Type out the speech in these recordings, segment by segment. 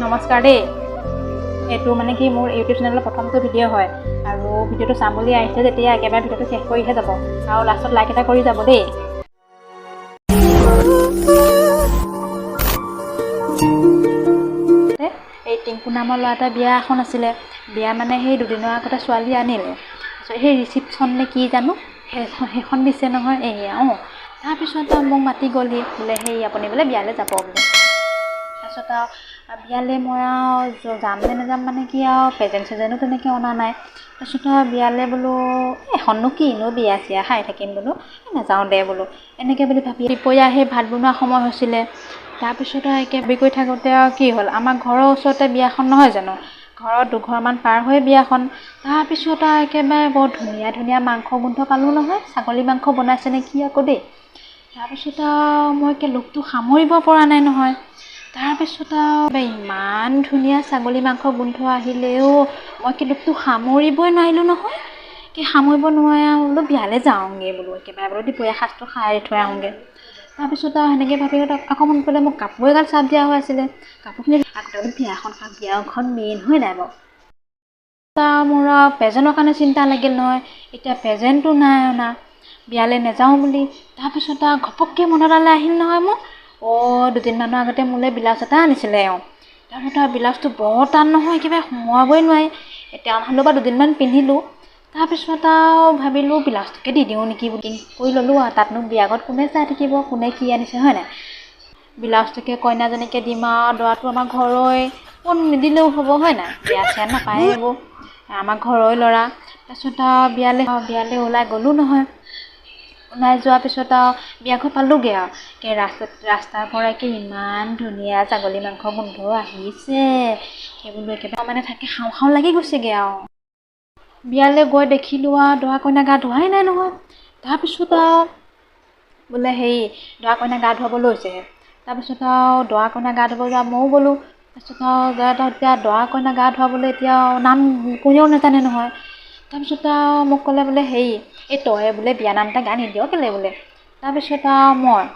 নমস্কাৰ দেই। এইটো মানে কি মোৰ ইউটিউব চেনেলৰ প্ৰথমটো ভিডিঅ' হয় আৰু ভিডিঅ'টো চাম বুলি আহিছে যেতিয়া একেবাৰে ভিডিঅ'টো শেষ কৰিহে যাব আৰু লাষ্টত লাইক এটা কৰি যাব দেই। এই টিংকু নামৰ ল'ৰা এটা বিয়া এখন আছিলে। বিয়া মানে সেই দুদিনৰ আগতে ছোৱালী আনিলে। সেই ৰিচিপশ্যন নে কি জানো সেইখন দিছে নহয় এয়া তাৰপিছত মোক মাতি গ'লি বোলে সেই আপুনি বোলে বিয়ালৈ যাব বোলে। তাৰপিছত আৰু বিয়ালৈ মই আৰু যাম নে নাযাম মানে কি আৰু প্ৰেজেণ্ট চেজেণ্টো তেনেকৈ অনা নাই। তাৰপিছত আৰু বিয়ালৈ বোলো এখননো কিনো বিয়া চিয়া খাই থাকিম বোলো নাযাওঁ দে বোলো এনেকৈ বুলি ভাবি দুপৰীয়া সেই ভাত বনোৱা সময় হৈছিলে। তাৰপিছত আৰু একেবাৰে কৰি থাকোঁতে আৰু কি হ'ল আমাৰ ঘৰৰ ওচৰতে বিয়াখন নহয় জানো, ঘৰৰ দুঘৰমান পাৰ হৈ বিয়াখন। তাৰপিছত আৰু একেবাৰে বৰ ধুনীয়া ধুনীয়া মাংস গোন্ধ পালোঁ নহয়, ছাগলী মাংস বনাইছে নে কি আকৌ দেই। তাৰপিছত আৰু মই একে লোভটো সামৰিব পৰা নাই নহয়। তাৰপিছত আৰু ইমান ধুনীয়া ছাগলী মাংস গোন্ধ আহিলেও মই কি লোভটো সামৰিবই নোৱাৰিলোঁ নহয়। কি সামৰিব নোৱাৰে আৰু বোলো বিয়ালৈ যাওঁগৈ বোলো একেবাৰে বোলো দুপৰীয়া সাঁজটো খাই থৈ আহোঁগৈ। তাৰপিছত আৰু সেনেকৈ ভাবি আকৌ মনত পৰিলে মোক কাপোৰ এগাল চাপ দিয়া হৈ আছিলে। কাপোৰখিনি আগতে বিয়াখন মেইন হয় নাই বাৰু। মোৰ আৰু প্ৰেজেণ্টৰ কাৰণে চিন্তা লাগিল নহয়। এতিয়া প্ৰেজেণ্টটো নাই অনা, বিয়ালৈ নাযাওঁ বুলি। তাৰপিছত আৰু ঘপককৈ মনলৈ আহিল নহয় মোৰ দুদিনমানৰ আগতে মোলৈ ব্লাউজ এটা আনিছিলে তাৰপিছত আৰু ব্লাউজটো বৰ টান নহয়, একেবাৰে সোমোৱাবই নোৱাৰি। এতিয়া হ'লেও বা দুদিনমান পিন্ধিলোঁ। তাৰপিছত আৰু ভাবিলোঁ ব্লাউজটোকে দি দিওঁ নেকি বুলি কৰি ল'লোঁ আৰু তাতনো বিয়াঘৰত কোনে চাই থাকিব কোনে কি আনিছে হয় নাই। ব্লাউজটোকে কইনাজনীকে দিম আৰু দৰাটো আমাৰ ঘৰৰে কোন নিদিলেও হ'ব হয় নাই, বিয়া চিয়া নাপায় এইবোৰ আমাৰ ঘৰৰে ল'ৰা। তাৰপিছত আৰু বিয়ালৈ ওলাই গ'লোঁ নহয়। ওলাই যোৱাৰ পিছত আৰু বিয়াঘৰ পালোঁগৈ আৰু ৰাস্তাৰ পৰা ইমান ধুনীয়া ছাগলী মাংস গোন্ধ আহিছে সেইবোৰ একেবাৰে মানে থাকে খাওঁ খাওঁ লাগি গৈছেগৈ আৰু। বিয়ালৈ গৈ দেখিলোঁ আৰু দৰা কইনা গা ধোৱাই নাই নহয়। তাৰপিছত আৰু বোলে হেৰি দৰা কইনা গা ধুৱাব লৈছেহে। তাৰপিছত আৰু দৰা কইনা গা ধুৱাব যোৱা ময়ো গ'লোঁ। তাৰপিছত আৰু এতিয়া দৰা কইনা গা ধুৱাবলৈ এতিয়া নাম কোনেও নাজানে নহয়। তাৰপিছত আৰু মোক ক'লে বোলে হেৰি এই তই বোলে বিয়া নাম এটা গাই নিদিয় কেলৈ বোলে। তাৰপিছত আৰু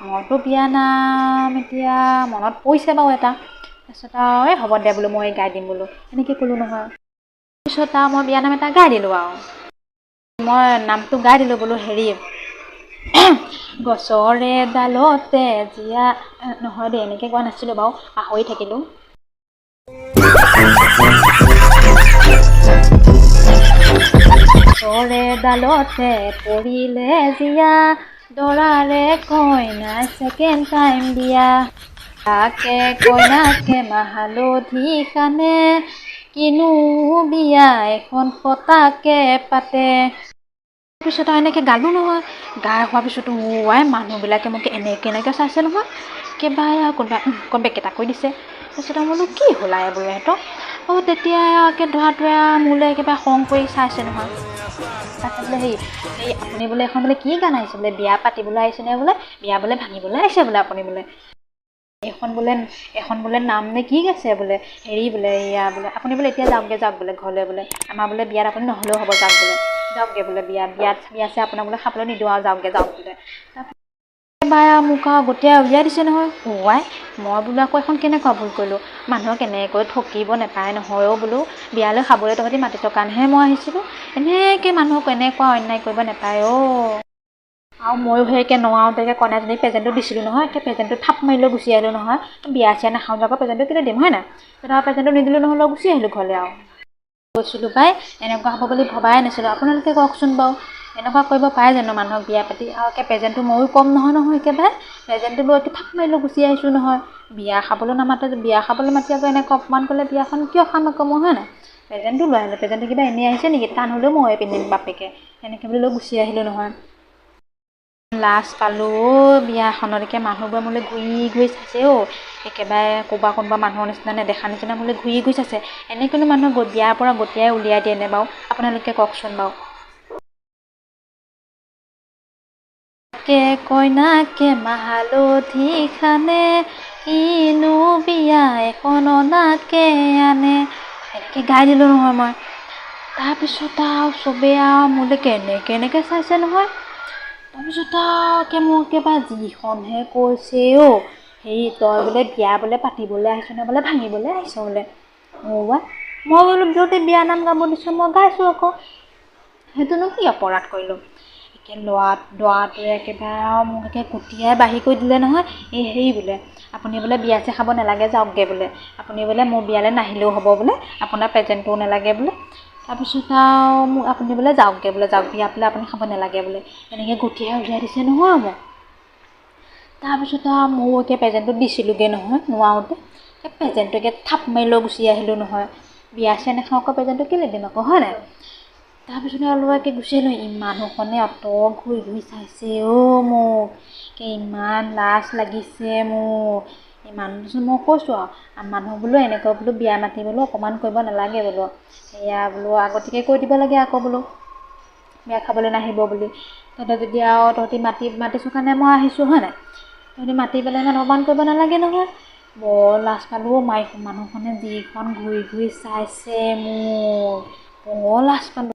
মইতো বিয়া নাম এতিয়া মনত পৰিছে বাৰু এটা। তাৰপিছত আৰু হ'ব দে বোলো মই গাই দিম বোলো এনেকৈ ক'লোঁ নহয়। তাৰপিছত আৰু মই বিয়া নাম এটা গাই দিলোঁ আৰু মই নামটো গাই দিলোঁ বোলো হেৰি গছৰে ডালতে জীয়া নহয় দেই এনেকৈ কোৱা নাছিলোঁ বাৰু পাহৰি থাকিলোঁ। গছৰে ডালতে পৰিলে জীয়া দৰাৰে কইনা ছেকেণ্ড টাইম বিয়া তাকে কইনাকে মাহালধি কানে কিনো বিয়া এখন পতাকে পাতে। তাৰপিছত আৰু এনেকৈ গালোঁ নহয়। গাই হোৱাৰ পিছতো মানুহবিলাকে মোক এনেকৈ চাইছে নহয়। একেবাৰে আৰু কোনোবাই কেইটা কৰি দিছে। তাৰপিছত আৰু বোলো কি হ'ল আৰু বোলো সিহঁতক তেতিয়া একে দৰাটোৱে মোলৈ একেবাৰে খং কৰি চাইছে নহয়। তাৰপিছত বোলে হেৰি আপুনি বোলে এখন বোলে কি গান আহিছে বোলে বিয়া পাতিবলৈ আহিছেনে বোলে বিয়া বোলে ভাঙিবলৈ আহিছে বোলে আপুনি বোলে এখন বোলে নাম নে কি গাইছে বোলে হেৰি বোলে এয়া বোলে আপুনি বোলে এতিয়া যাওক বোলে ঘৰলৈ বোলে আমাৰ বোলে বিয়াত আপুনি নহ'লেও হ'ব যাওকগৈ বোলে বিয়াত আছে আপোনাক বোলে খাবলৈ নিদিওঁ আৰু যাওক বোলে। বাই মোক আৰু গোটেই উলিয়াই দিছে নহয়। মই বোলো আকৌ এখন কেনেকুৱা ভুল কৰিলোঁ, মানুহক এনেকৈ ঠকিব নাপায় নহয় বোলো বিয়ালৈ খাবলৈ তহঁতি মাতিছ কাৰণেহে মই আহিছিলোঁ, এনেকৈ মানুহক এনেকুৱা অন্যায় কৰিব নাপায় আৰু ময়ো সেইকৈ নোৱাওঁতে কইনাজনীক প্ৰেজেণ্টটো দিছিলোঁ নহয়। প্ৰেজেণ্টটো থাপ মাৰিলৈ গুচি আহিলোঁ নহয়। বিয়া চিয়া নাখাওঁ আকৌ প্ৰেজেণ্টটো কেলৈ দিম হয় নাই। তেতিয়া প্ৰেজেণ্টটো নিদিলোঁ নহ'লেও গুচি আহিলোঁ ঘৰলৈ আৰু কৈছিলোঁ পাই এনেকুৱা হ'ব বুলি ভবাই নাছিলোঁ। আপোনালোকে কওকচোন বাৰু এনেকুৱা কৰিব পাৰে জানো মানুহক বিয়া পাতি আৰু প্ৰেজেণ্টটো ময়ো কম নহয় একেবাৰে প্ৰেজেণ্টটো লৈ থাপ মাৰিলৈ গুচি আহিছোঁ নহয়। বিয়া খাবলৈ নামাতে বিয়া খাবলৈ মাতি আকৌ এনেকৈ অপমান কৰিলে বিয়াখন কিয় খাম আকৌ মই হয় নাই। প্ৰেজেণ্টটো লৈ আহিলোঁ প্ৰেজেণ্টটো কিবা এনেই আহিছে নেকি টান হ'লেও মই পিন্ধিম বাপেকে এনেকৈ বুলি লৈ গুচি আহিলোঁ নহয়। লাজ পালোঁ বিয়াখনলৈকে মানুহবোৰে মোলৈ ঘূৰি চাইছে একেবাৰে কোনোবা মানুহৰ নিচিনা নেদেখা নিচিনা মোলৈ ঘূৰি চাইছে। এনেকৈনো মানুহক বিয়াৰ পৰা গতিয়াই উলিয়াই দিয়ে নে বাৰু আপোনালোকে কওকচোন বাৰু। কইনাকে মাহালধি খানে কিনো বিয়া এখন অনাকে আনে এনেকৈ গাই দিলোঁ নহয় মই। তাৰপিছত আৰু চবেই আৰু মোলৈ কেনেকৈ চাইছে নহয়। তাৰপিছত আৰু মোক একেবাৰে যিখনহে কৈছে হেৰি তই বোলে বিয়া বোলে পাতিবলৈ আহিছ নে বোলে ভাঙিবলৈ আহিছ বোলে মই বোলো বিহুতে বিয়া নাম গাব দিছোঁ মই গাইছোঁ আকৌ সেইটোনো কি অপৰাধ কৰিলোঁ একে ল'ৰাটোৱে একেবাৰে মোক একে কুটিয়াই বাঢ়ি কৰি দিলে নহয় এই হেৰি বোলে আপুনি বোলে বিয়া চিয়া খাব নালাগে যাওকগৈ বোলে আপুনি বোলে মোৰ বিয়ালৈ নাহিলেও হ'ব বোলে আপোনাৰ প্ৰেজেণ্টটোও নালাগে বোলে তাৰপিছত আৰু মোক আপুনি বোলে যাওকগৈ বোলে যাওক বিয়া বোলে আপুনি খাব নালাগে বোলে এনেকৈ গুটিয়াই উলিয়াই দিছে নহয় মোক তাৰপিছত আৰু ময়ো একে প্ৰেজেণ্টটো দিছিলোঁগৈ নহয় নোৱাৰোঁতে সেই প্ৰেজেণ্টটোকে থাপ মাৰি লৈ গুচি আহিলোঁ নহয় বিয়া চিয়া নাখাওঁ আকৌ প্ৰেজেণ্টটো কেলৈ দিম আকৌ হয় নাই তাৰপিছত আৰু ল'ৰাকে গুচি আহিলোঁ মানুহখনে অত ঘূৰি ঘূৰি চাইছে মোক ইমান লাজ লাগিছে মোৰ মানুহটো মই কৈছোঁ আৰু মানুহ বোলো এনেকৈ বোলো বিয়া মাতি বোলো অকণমান কৰিব নালাগে বোলো সেয়া বোলো আগতীয়াকৈ কৈ দিব লাগে আকৌ বোলো বিয়া খাবলৈ নাহিব বুলি তহঁতে যদি আৰু তহঁতি মাতিছোঁ কাৰণে মই আহিছোঁ হয় নাই তহঁতি মাতি পেলাই ইমান অপমান কৰিব নালাগে নহয় বৰ লাজ পালোঁ মানুহখনে যিখন ঘূৰি ঘূৰি চাইছে মোৰ বৰ লাজ পালোঁ